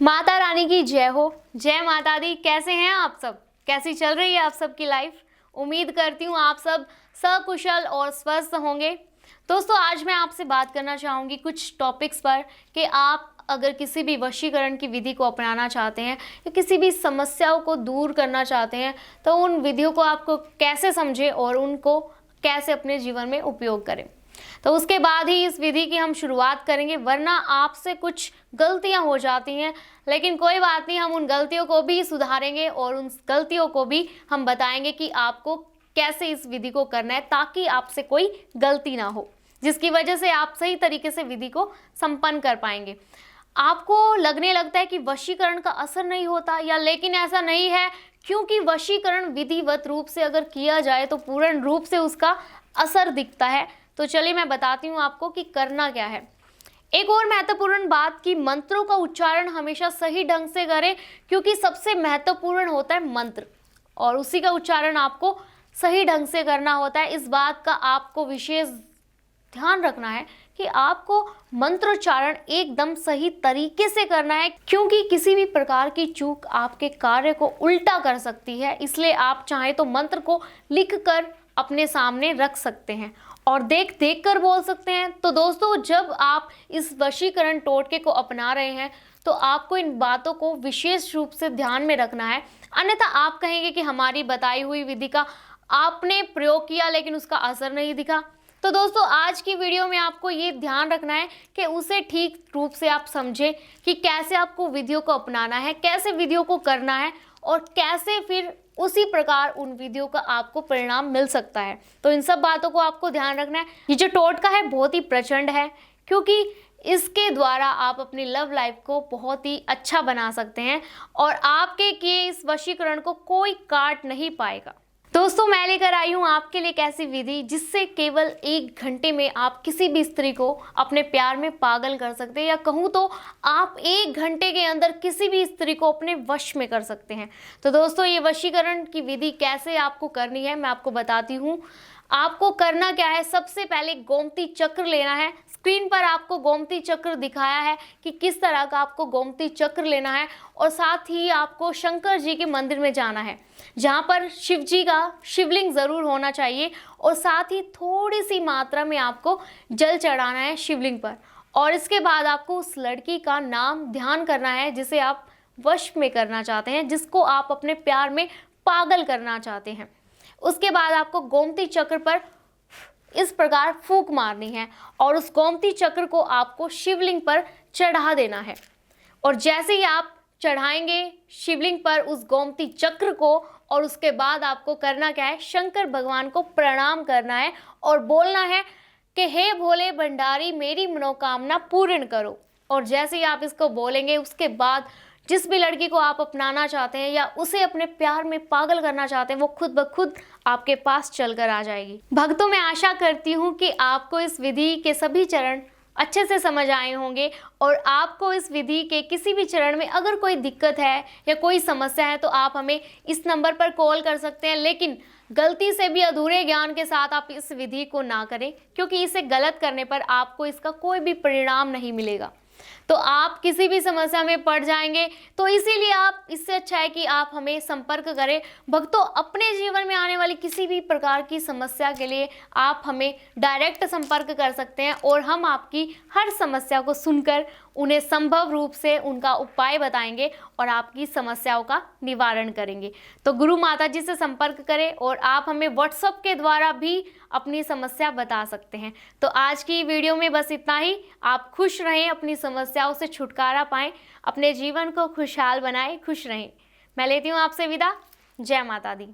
माता रानी की जय हो। जय माता दी। कैसे हैं आप सब? कैसी चल रही है आप सबकी लाइफ? उम्मीद करती हूँ आप सब सकुशल और स्वस्थ होंगे। दोस्तों, आज मैं आपसे बात करना चाहूँगी कुछ टॉपिक्स पर कि आप अगर किसी भी वशीकरण की विधि को अपनाना चाहते हैं या किसी भी समस्याओं को दूर करना चाहते हैं तो उन विधियों को आपको कैसे समझें और उनको कैसे अपने जीवन में उपयोग करें। तो उसके बाद ही इस विधि की हम शुरुआत करेंगे, वरना आपसे कुछ गलतियां हो जाती हैं। लेकिन कोई बात नहीं, हम उन गलतियों को भी सुधारेंगे और उन गलतियों को भी हम बताएंगे कि आपको कैसे इस विधि को करना है, ताकि आपसे कोई गलती ना हो जिसकी वजह से आप सही तरीके से विधि को संपन्न कर पाएंगे। आपको लगने लगता है कि वशीकरण का असर नहीं होता, या लेकिन ऐसा नहीं है, क्योंकि वशीकरण विधिवत रूप से अगर किया जाए तो पूर्ण रूप से उसका असर दिखता है। तो चलिए मैं बताती हूँ आपको कि करना क्या है। एक और महत्वपूर्ण बात कि मंत्रों का उच्चारण हमेशा सही ढंग से करें, क्योंकि सबसे महत्वपूर्ण होता है मंत्र और उसी का उच्चारण आपको सही ढंग से करना होता है। इस बात का आपको विशेष ध्यान रखना है कि आपको मंत्रोच्चारण एकदम सही तरीके से करना है, क्योंकि किसी भी प्रकार की चूक आपके कार्य को उल्टा कर सकती है। इसलिए आप चाहें तो मंत्र को लिखकर अपने सामने रख सकते हैं और देख देख कर बोल सकते हैं। तो दोस्तों, जब आप इस वशीकरण टोटके को अपना रहे हैं तो आपको इन बातों को विशेष रूप से ध्यान में रखना है, अन्यथा आप कहेंगे कि हमारी बताई हुई विधि का आपने प्रयोग किया लेकिन उसका असर नहीं दिखा। तो दोस्तों, आज की वीडियो में आपको ये ध्यान रखना है कि उसे ठीक रूप से आप समझें कि कैसे आपको विधियों को अपनाना है, कैसे विधियों को करना है और कैसे फिर उसी प्रकार उन विधियों का आपको परिणाम मिल सकता है। तो इन सब बातों को आपको ध्यान रखना है। ये जो टोटका है बहुत ही प्रचंड है, क्योंकि इसके द्वारा आप अपनी लव लाइफ को बहुत ही अच्छा बना सकते हैं और आपके किए इस वशीकरण को कोई काट नहीं पाएगा। दोस्तों, मैं लेकर आई हूँ आपके लिए एक ऐसी विधि जिससे केवल 1 घंटे में आप किसी भी स्त्री को अपने प्यार में पागल कर सकते हैं, या कहूँ तो आप 1 घंटे के अंदर किसी भी स्त्री को अपने वश में कर सकते हैं। तो दोस्तों, ये वशीकरण की विधि कैसे आपको करनी है मैं आपको बताती हूँ। आपको करना क्या है, सबसे पहले गोमती चक्र लेना है। स्क्रीन पर आपको गोमती चक्र दिखाया है कि किस तरह का आपको गोमती चक्र लेना है, और साथ ही आपको शंकर जी के मंदिर में जाना है, जहाँ पर शिव जी का शिवलिंग ज़रूर होना चाहिए, और साथ ही थोड़ी सी मात्रा में आपको जल चढ़ाना है शिवलिंग पर। और इसके बाद आपको उस लड़की का नाम ध्यान करना है जिसे आप वश में करना चाहते हैं, जिसको आप अपने प्यार में पागल करना चाहते हैं। उसके बाद आपको गोमती चक्र पर इस प्रकार फूंक मारनी है और उस गोमती चक्र को आपको शिवलिंग पर चढ़ा देना है। और जैसे ही आप चढ़ाएंगे शिवलिंग पर उस गोमती चक्र को, और उसके बाद आपको करना क्या है, शंकर भगवान को प्रणाम करना है और बोलना है कि हे भोले भंडारी, मेरी मनोकामना पूर्ण करो। और जैसे ही आप इसको बोलेंगे, उसके बाद जिस भी लड़की को आप अपनाना चाहते हैं या उसे अपने प्यार में पागल करना चाहते हैं, वो खुद ब खुद आपके पास चलकर आ जाएगी। भक्तों, मैं आशा करती हूँ कि आपको इस विधि के सभी चरण अच्छे से समझ आए होंगे, और आपको इस विधि के किसी भी चरण में अगर कोई दिक्कत है या कोई समस्या है तो आप हमें इस नंबर पर कॉल कर सकते हैं। लेकिन गलती से भी अधूरे ज्ञान के साथ आप इस विधि को ना करें, क्योंकि इसे गलत करने पर आपको इसका कोई भी परिणाम नहीं मिलेगा, तो आप किसी भी समस्या में पड़ जाएंगे। तो इसीलिए आप, इससे अच्छा है कि आप हमें संपर्क करें। भक्तों, अपने जीवन में आने वाली किसी भी प्रकार की समस्या के लिए आप हमें डायरेक्ट संपर्क कर सकते हैं, और हम आपकी हर समस्या को सुनकर उन्हें संभव रूप से उनका उपाय बताएंगे और आपकी समस्याओं का निवारण करेंगे। तो गुरु माता जी से संपर्क करें, और आप हमें व्हाट्सएप के द्वारा भी अपनी समस्या बता सकते हैं। तो आज की वीडियो में बस इतना ही। आप खुश रहें, अपनी समस्याओं से छुटकारा पाएं, अपने जीवन को खुशहाल बनाएं, खुश रहें। मैं लेती हूँ आपसे विदा। जय माता दी।